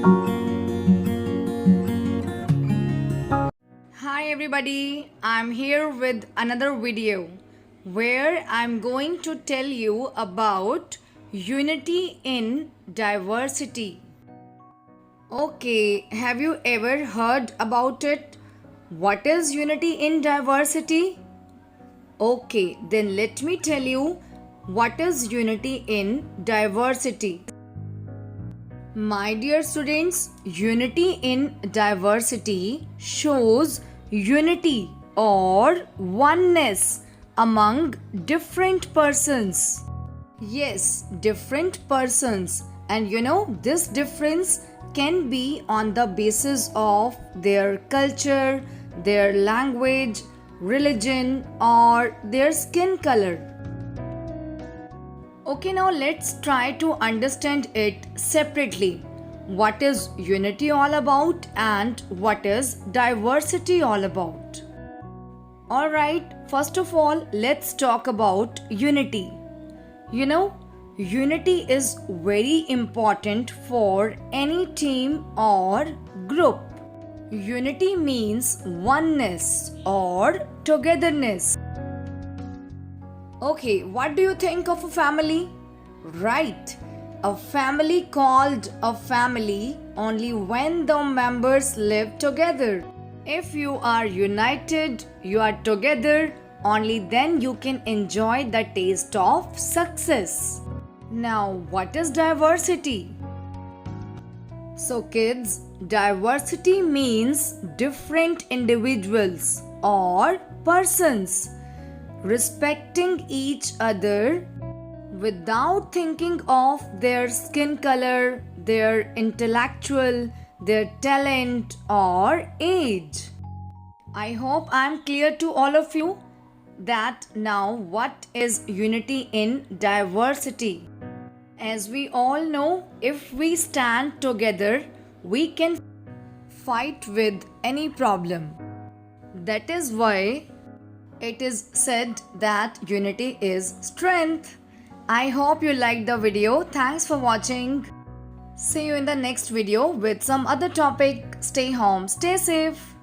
Hi everybody, I'm here with another video where I'm going to tell you about unity in diversity. Okay, have you ever heard about it? What is unity in diversity? Okay, then let me tell you what is unity in diversity. My dear students, unity in diversity shows unity or oneness among different persons. Yes, different persons. And this difference can be on the basis of their culture, their language, religion, or their skin color. Okay, now let's try to understand it separately. What is unity all about and what is diversity all about? Alright, first of all, let's talk about unity. Unity is very important for any team or group. Unity means oneness or togetherness. Okay, what do you think of a family? Right, a family called a family only when the members live together. If you are united, you are together, only then you can enjoy the taste of success. Now, what is diversity? So kids, diversity means different individuals or persons respecting each other without thinking of their skin color, their intellectual, their talent or age. I hope I am clear to all of you that now what is unity in diversity. As we all know, if we stand together, we can fight with any problem. That is why it is said that unity is strength. I hope you liked the video. Thanks for watching. See you in the next video with some other topic. Stay home, stay safe.